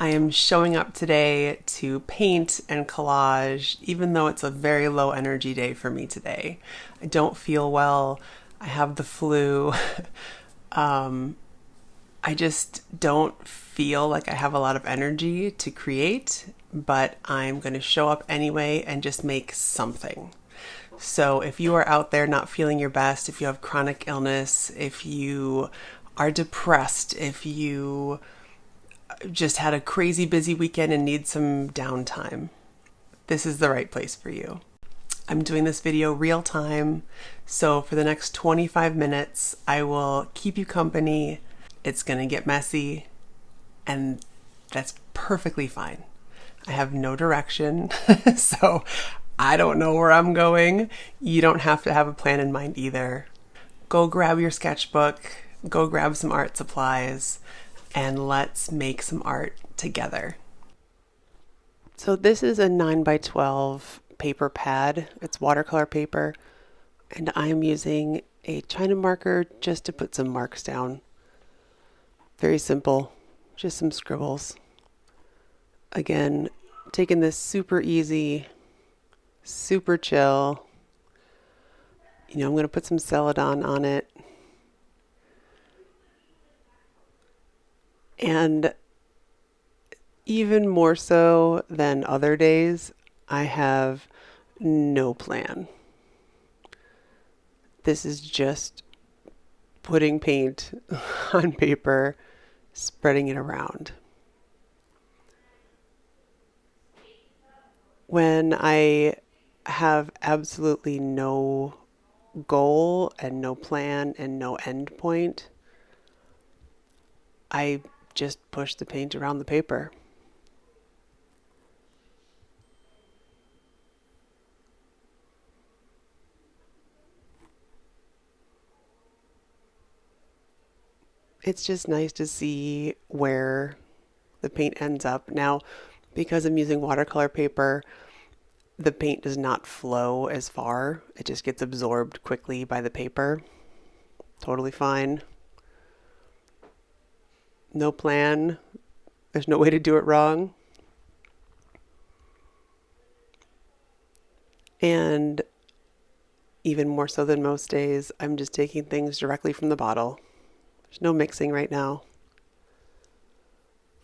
I am showing up today to paint and collage, even though it's a very low energy day for me today. I don't feel well. I have the flu. um, I just don't feel like I have a lot of energy to create, but I'm going to show up anyway and just make something. So if you are out there not feeling your best, if you have chronic illness, if you are depressed, if you just had a crazy busy weekend and need some downtime, this is the right place for you. I'm doing this video real time, so for the next 25 minutes, I will keep you company. It's gonna get messy, and that's perfectly fine. I have no direction, so I don't know where I'm going. You don't have to have a plan in mind either. Go grab your sketchbook, go grab some art supplies, and let's make some art together. So this is a 9x12 paper pad. It's watercolor paper, and I'm using a China marker just to put some marks down. Very simple, just some scribbles. Again, taking this super easy, super chill. I'm going to put some Celadon on it. And even more so than other days, I have no plan. This is just putting paint on paper, spreading it around. When I have absolutely no goal and no plan and no end point, I just push the paint around the paper. It's just nice to see where the paint ends up. Now, because I'm using watercolor paper, the paint does not flow as far. It just gets absorbed quickly by the paper. Totally fine. No plan. There's no way to do it wrong. And even more so than most days, I'm just taking things directly from the bottle. There's no mixing right now.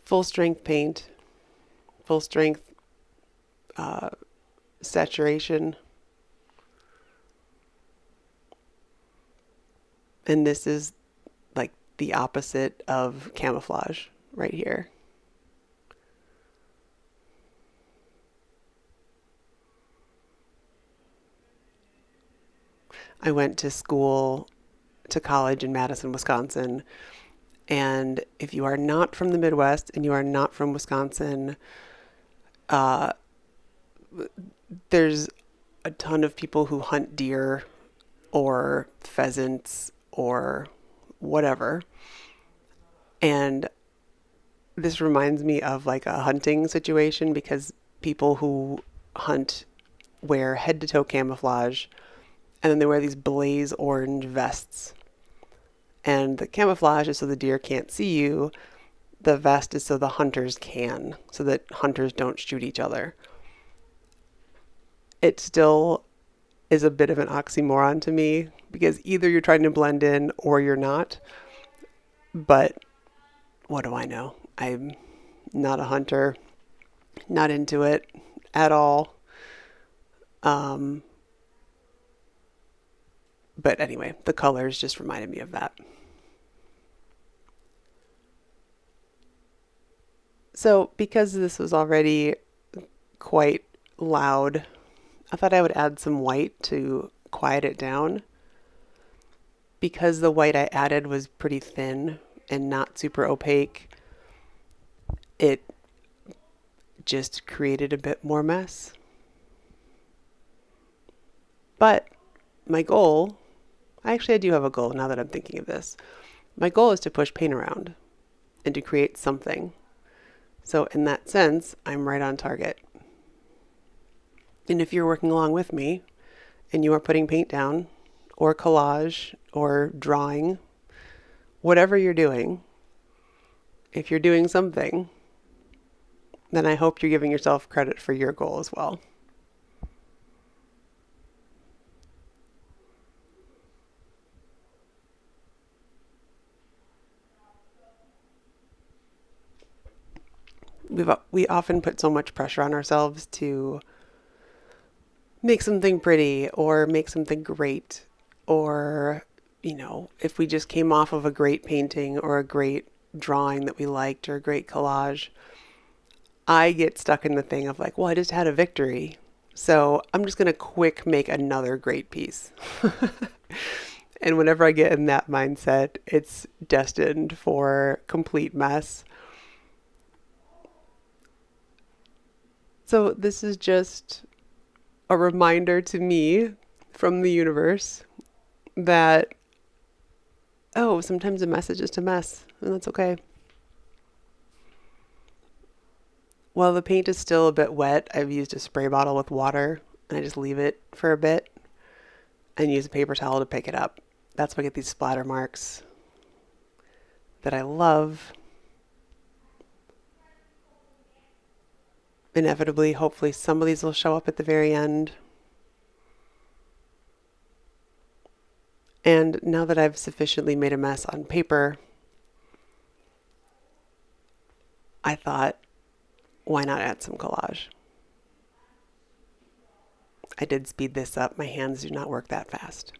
Full strength paint, full strength saturation. And this is like the opposite of camouflage right here. I went to college in Madison, Wisconsin. And if you are not from the Midwest and you are not from Wisconsin, there's a ton of people who hunt deer or pheasants or whatever. And this reminds me of like a hunting situation, because people who hunt wear head to toe camouflage, and then they wear these blaze orange vests. And the camouflage is so the deer can't see you. The vest is so the hunters can, so that hunters don't shoot each other. It still is a bit of an oxymoron to me, because either you're trying to blend in or you're not. But what do I know? I'm not a hunter, not into it at all. But anyway, the colors just reminded me of that. So because this was already quite loud, I thought I would add some white to quiet it down. Because the white I added was pretty thin and not super opaque, it just created a bit more mess. But my goal, I do have a goal now that I'm thinking of this. My goal is to push paint around and to create something. So in that sense, I'm right on target. And if you're working along with me and you are putting paint down or collage or drawing, whatever you're doing, if you're doing something, then I hope you're giving yourself credit for your goal as well. We often put so much pressure on ourselves to make something pretty or make something great, or, if we just came off of a great painting or a great drawing that we liked or a great collage, I get stuck in the thing of like, well, I just had a victory. So I'm just going to quick make another great piece. And whenever I get in that mindset, it's destined for complete mess. So this is just a reminder to me from the universe that, oh, sometimes a mess is just a mess, and that's okay. While the paint is still a bit wet, I've used a spray bottle with water, and I just leave it for a bit and use a paper towel to pick it up. That's why I get these splatter marks that I love. Inevitably, hopefully some of these will show up at the very end. And now that I've sufficiently made a mess on paper, I thought, why not add some collage? I did speed this up. My hands do not work that fast.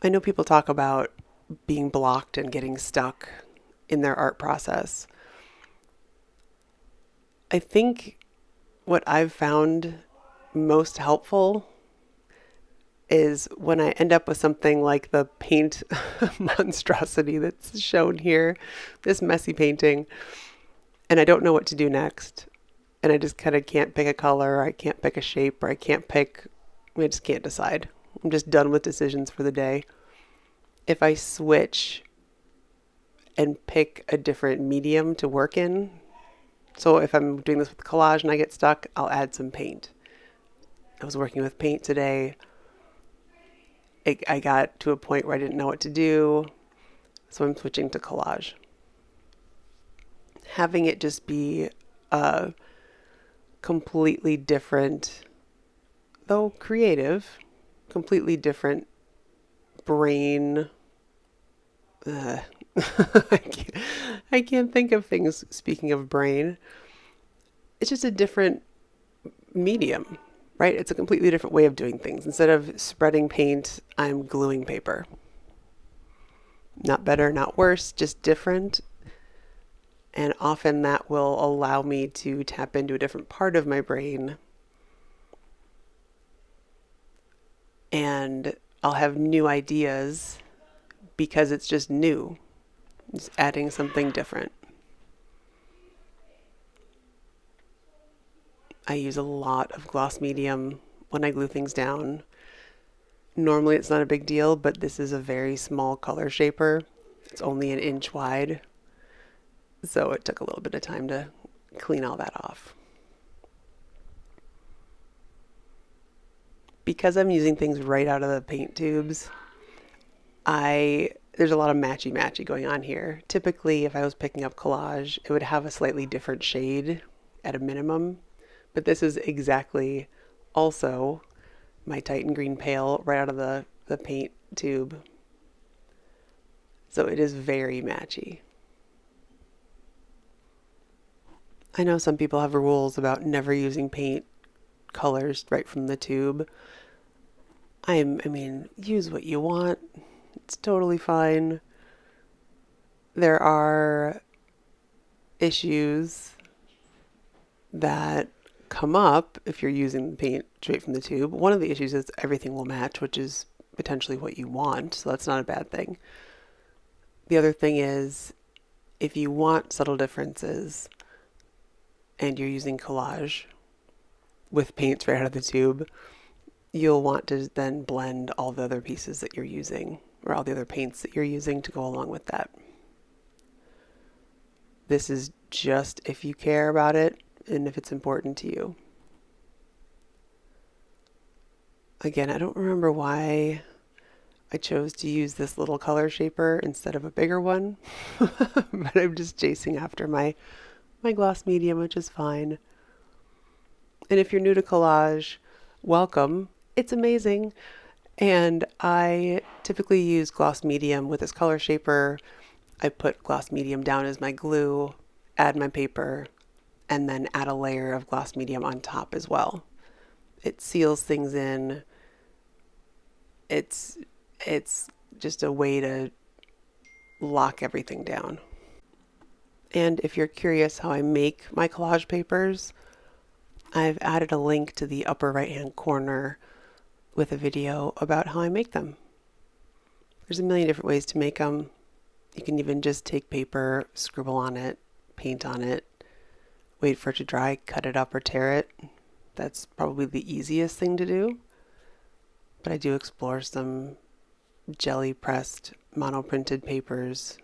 I know people talk about being blocked and getting stuck in their art process. I think what I've found most helpful is when I end up with something like the paint monstrosity that's shown here, this messy painting, and I don't know what to do next. And I just kind of can't pick a color, or I can't pick a shape, or I just can't decide. I'm just done with decisions for the day. If I switch and pick a different medium to work in, so if I'm doing this with collage and I get stuck, I'll add some paint. I was working with paint today. I got to a point where I didn't know what to do, so I'm switching to collage. Having it just be a completely different, though creative, completely different brain. I can't think of things, speaking of brain. It's just a different medium, right? It's a completely different way of doing things. Instead of spreading paint, I'm gluing paper. Not better, not worse, just different. And often that will allow me to tap into a different part of my brain. And I'll have new ideas because it's just new. It's adding something different. I use a lot of gloss medium when I glue things down. Normally it's not a big deal, but this is a very small color shaper. It's only an inch wide. So it took a little bit of time to clean all that off. Because I'm using things right out of the paint tubes, there's a lot of matchy-matchy going on here. Typically, if I was picking up collage, it would have a slightly different shade at a minimum. But this is exactly also my Titan Green Pale right out of the paint tube. So it is very matchy. I know some people have rules about never using paint colors right from the tube. Use what you want. It's totally fine. There are issues that come up if you're using the paint straight from the tube. One of the issues is everything will match, which is potentially what you want, so that's not a bad thing. The other thing is, if you want subtle differences and you're using collage with paints right out of the tube, you'll want to then blend all the other pieces that you're using, or all the other paints that you're using to go along with that. This is just if you care about it and if it's important to you. Again, I don't remember why I chose to use this little color shaper instead of a bigger one, but I'm just chasing after my gloss medium, which is fine. And if you're new to collage, welcome. It's amazing. And I typically use gloss medium with this color shaper. I put gloss medium down as my glue, add my paper, and then add a layer of gloss medium on top as well. It seals things in. It's it's just a way to lock everything down. And if you're curious how I make my collage papers, I've added a link to the upper right hand corner with a video about how I make them. There's a million different ways to make them. You can even just take paper, scribble on it, paint on it, wait for it to dry, cut it up or tear it. That's probably the easiest thing to do. But I do explore some jelly pressed monoprinted papers,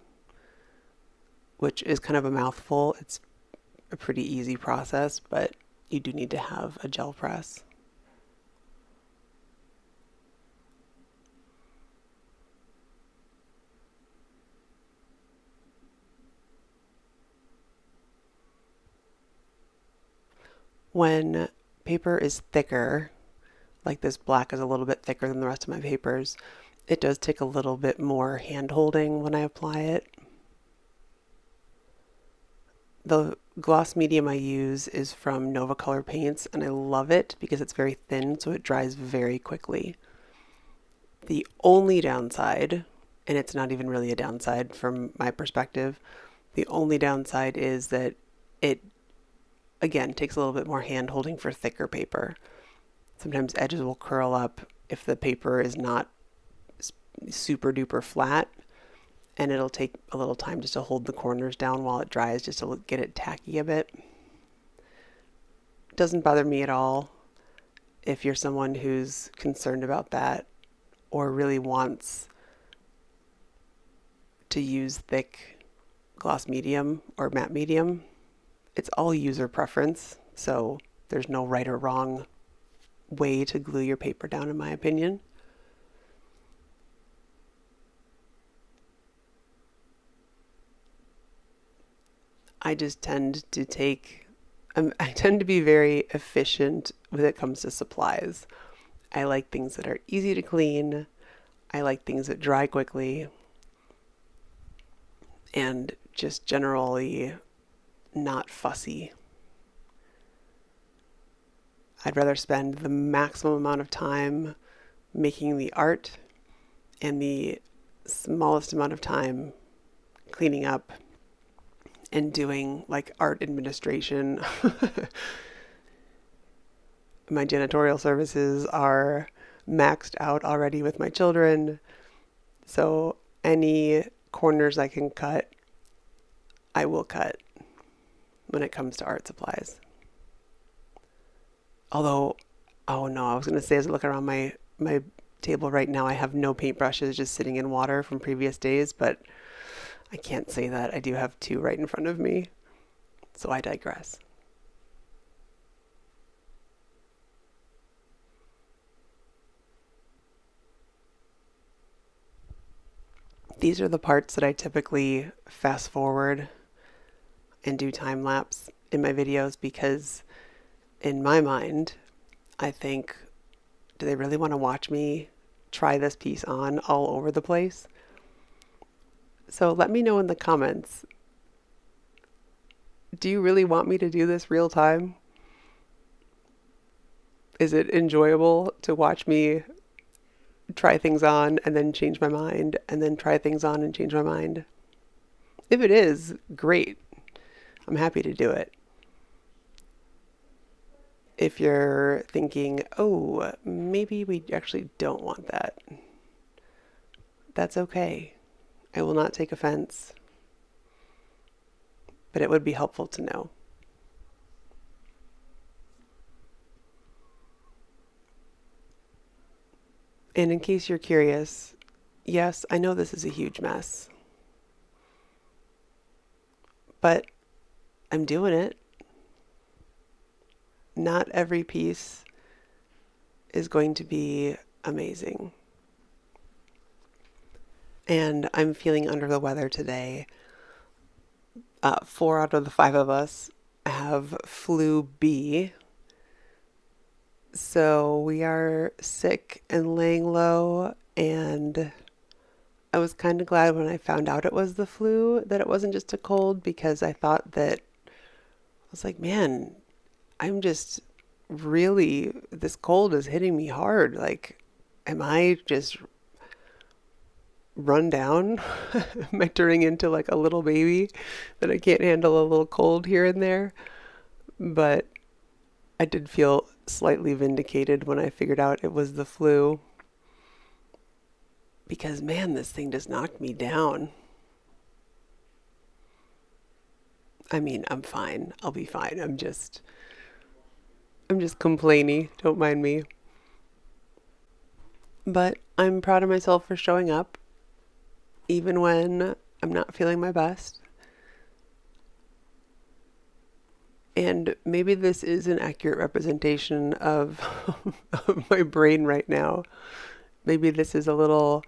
which is kind of a mouthful. It's a pretty easy process, but you do need to have a gel press. When paper is thicker, like this black is a little bit thicker than the rest of my papers, it does take a little bit more hand holding when I apply it. The gloss medium I use is from Nova Color Paints, and I love it because it's very thin, so it dries very quickly. The only downside, and it's not even really a downside from my perspective, the only downside is that it, again, takes a little bit more hand holding for thicker paper. Sometimes edges will curl up if the paper is not super duper flat, and it'll take a little time just to hold the corners down while it dries, just to get it tacky a bit. It doesn't bother me at all if you're someone who's concerned about that or really wants to use thick gloss medium or matte medium. It's all user preference, so there's no right or wrong way to glue your paper down, in my opinion. I just tend to I tend to be very efficient when it comes to supplies. I like things that are easy to clean. I like things that dry quickly. And just generally not fussy. I'd rather spend the maximum amount of time making the art and the smallest amount of time cleaning up and doing like art administration. My janitorial services are maxed out already with my children, so any corners I can cut, I will cut when it comes to art supplies. Although, oh no, I was going to say, as I look around my table right now, I have no paintbrushes just sitting in water from previous days, but I can't say that. I do have two right in front of me, so I digress. These are the parts that I typically fast forward and do time lapse in my videos because in my mind, I think, do they really want to watch me try this piece on all over the place? So let me know in the comments. Do you really want me to do this real time? Is it enjoyable to watch me try things on and then change my mind and then try things on and change my mind? If it is, great. I'm happy to do it. If you're thinking, oh, maybe we actually don't want that, that's okay. I will not take offense, but it would be helpful to know. And in case you're curious, yes, I know this is a huge mess, but I'm doing it. Not every piece is going to be amazing. and I'm feeling under the weather today. 4 out of the 5 of us have flu B, so we are sick and laying low. And I was kind of glad when I found out it was the flu that it wasn't just a cold, because I thought that I was like, man, I'm just really, this cold is hitting me hard. Like, am I just run down? Am I turning into like a little baby that I can't handle a little cold here and there? But I did feel slightly vindicated when I figured out it was the flu, because man, this thing just knocked me down. I mean, I'm fine. I'll be fine. I'm just complainy. Don't mind me. But I'm proud of myself for showing up even when I'm not feeling my best. And maybe this is an accurate representation of, of my brain right now. Maybe this is a little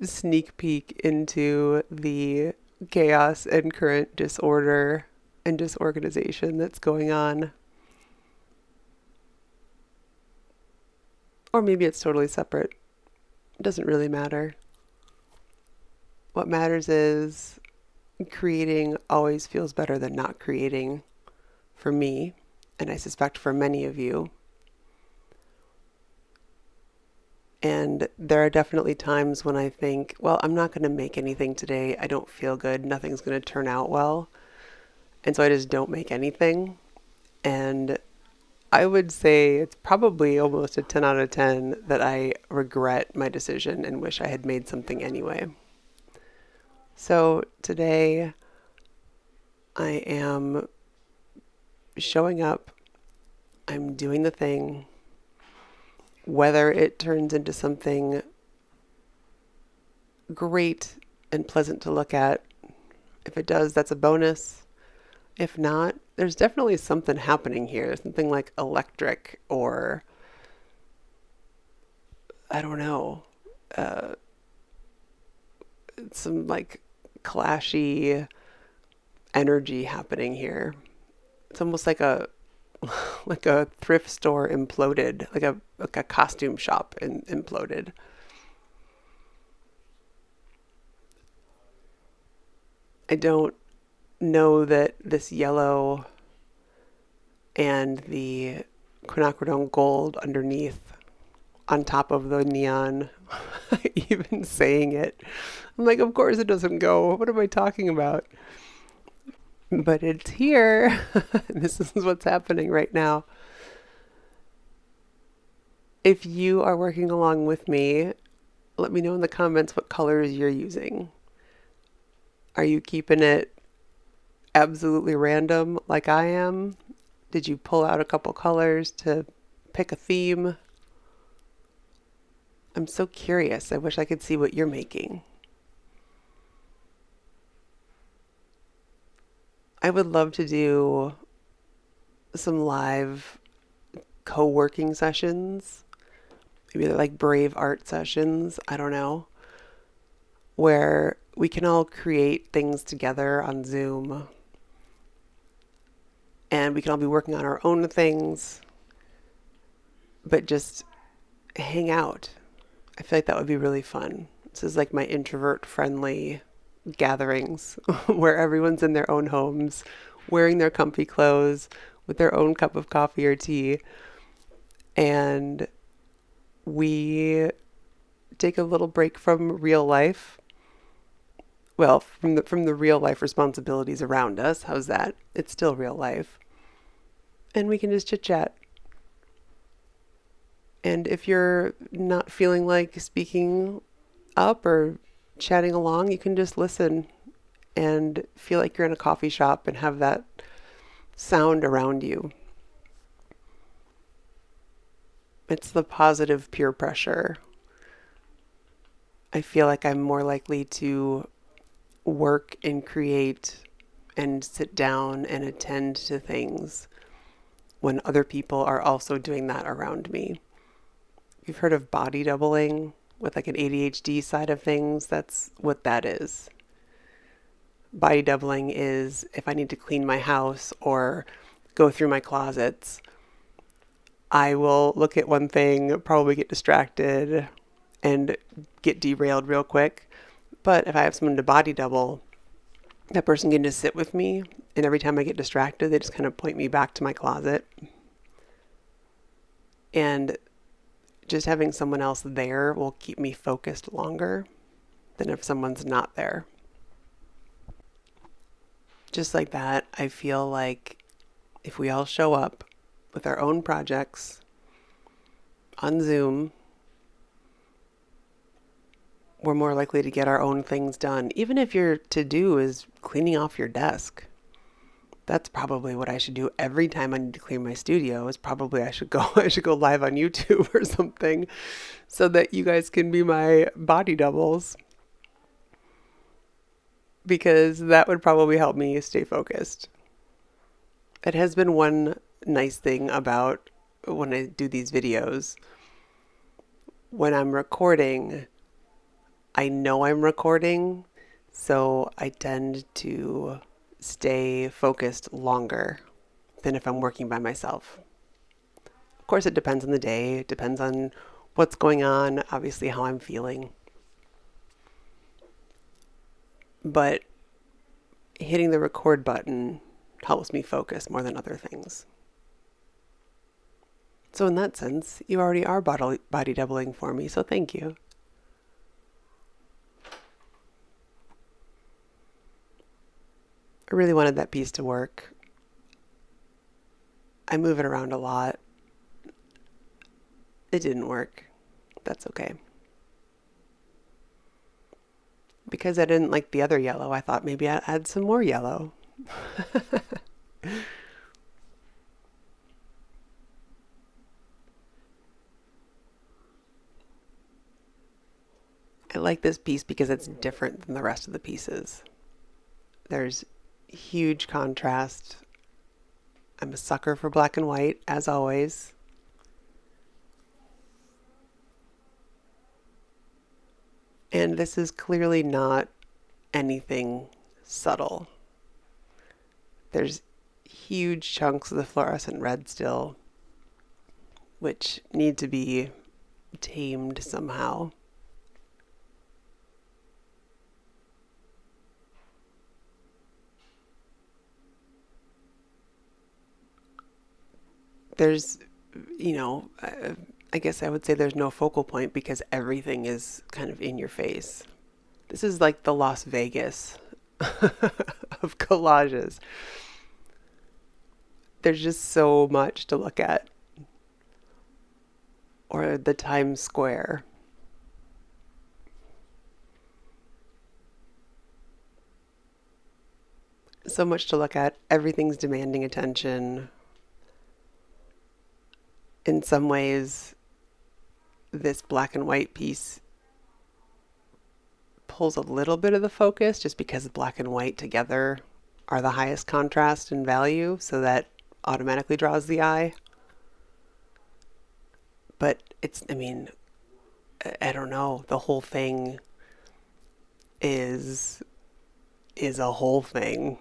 sneak peek into the chaos and current disorder and disorganization that's going on. Or maybe it's totally separate. It doesn't really matter. What matters is creating always feels better than not creating, for me, and I suspect for many of you. And there are definitely times when I think, well, I'm not going to make anything today. I don't feel good. Nothing's going to turn out well. And so I just don't make anything. And I would say it's probably almost a 10 out of 10 that I regret my decision and wish I had made something anyway. So today I am showing up. I'm doing the thing. Whether it turns into something great and pleasant to look at, if it does, that's a bonus. If not, there's definitely something happening here. There's something like electric, or I don't know, uh, some like clashy energy happening here. It's almost like a like a thrift store imploded, like a costume shop imploded. I don't know that this yellow and the quinacridone gold underneath, on top of the neon, even saying it, I'm like, of course it doesn't go. What am I talking about? But it's here. This is what's happening right now. If you are working along with me, let me know in the comments what colors you're using. Are you keeping it absolutely random like I am? Did you pull out a couple colors to pick a theme? I'm so curious. I wish I could see what you're making. I would love to do some live co-working sessions. Maybe they're like brave art sessions. I don't know. Where we can all create things together on Zoom, and we can all be working on our own things, but just hang out. I feel like that would be really fun. This is like my introvert friendly gatherings where everyone's in their own homes, wearing their comfy clothes with their own cup of coffee or tea, and we take a little break from real life. Well, from the real life responsibilities around us. How's that? It's still real life. And we can just chit chat. And if you're not feeling like speaking up or chatting along, you can just listen and feel like you're in a coffee shop and have that sound around you. It's the positive peer pressure. I feel like I'm more likely to work and create and sit down and attend to things when other people are also doing that around me. You've heard of body doubling? with like an ADHD side of things, that's what that is. Body doubling is if I need to clean my house or go through my closets, I will look at one thing, probably get distracted and get derailed real quick. But if I have someone to body double, that person can just sit with me, and every time I get distracted, they just kind of point me back to my closet. And just having someone else there will keep me focused longer than if someone's not there. Just like that, I feel like if we all show up with our own projects on Zoom, we're more likely to get our own things done. Even if your to-do is cleaning off your desk. That's probably what I should do every time I need to clean my studio. Is probably I should go live on YouTube or something so that you guys can be my body doubles, because that would probably help me stay focused. It has been one nice thing about when I do these videos. When I'm recording, I know I'm recording, so I tend to stay focused longer than if I'm working by myself. Of course, it depends on the day. It depends on what's going on, obviously how I'm feeling. But hitting the record button helps me focus more than other things. So in that sense, you already are body doubling for me, so thank you. I really wanted that piece to work. I move it around a lot. It didn't work. That's okay. Because I didn't like the other yellow, I thought maybe I'd add some more yellow. I like this piece because it's different than the rest of the pieces. There's huge contrast. I'm a sucker for black and white, as always. And this is clearly not anything subtle. There's huge chunks of the fluorescent red still, which need to be tamed somehow. There's, I guess I would say there's no focal point because everything is kind of in your face. This is like the Las Vegas of collages. There's just so much to look at. Or the Times Square. So much to look at. Everything's demanding attention. In some ways, this black and white piece pulls a little bit of the focus just because black and white together are the highest contrast and value, so that automatically draws the eye. But I don't know, the whole thing is a whole thing.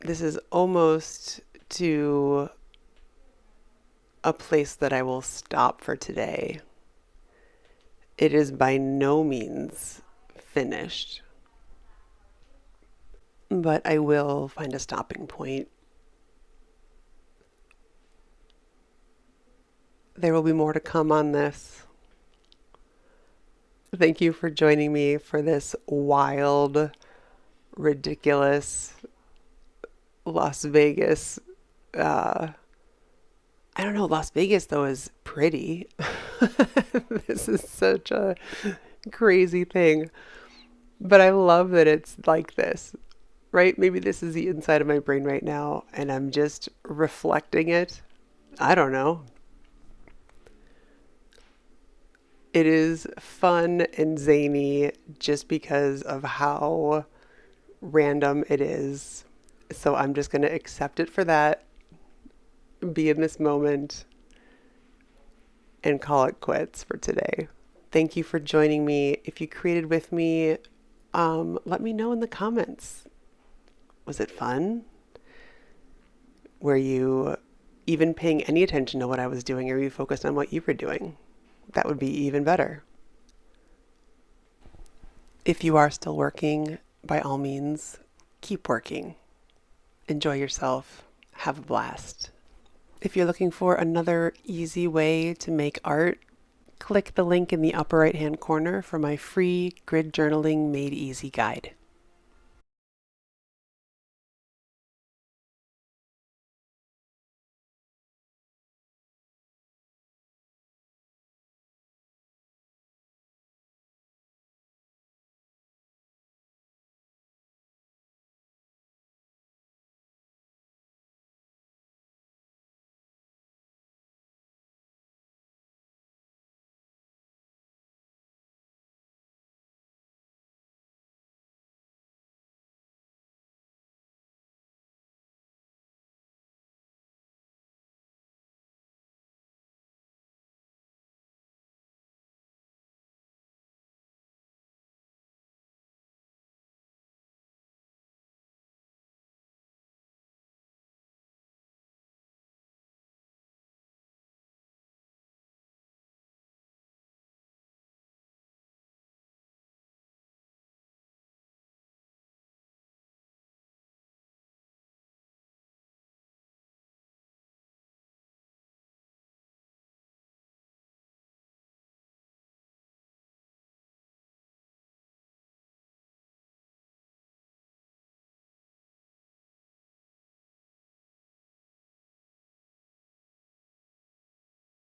This is almost to a place that I will stop for today. It is by no means finished, but I will find a stopping point. There will be more to come on this. Thank you for joining me for this wild, ridiculous Las Vegas. I don't know. Las Vegas, though, is pretty. This is such a crazy thing. But I love that it's like this, right? Maybe this is the inside of my brain right now, and I'm just reflecting it. I don't know. It is fun and zany just because of how random it is. So I'm just going to accept it for that, be in this moment, and call it quits for today. Thank you for joining me. If you created with me, let me know in the comments. Was it fun? Were you even paying any attention to what I was doing, or were you focused on what you were doing? That would be even better. If you are still working, by all means, keep working. Enjoy yourself. Have a blast. If you're looking for another easy way to make art, click the link in the upper right-hand corner for my free grid journaling made easy guide.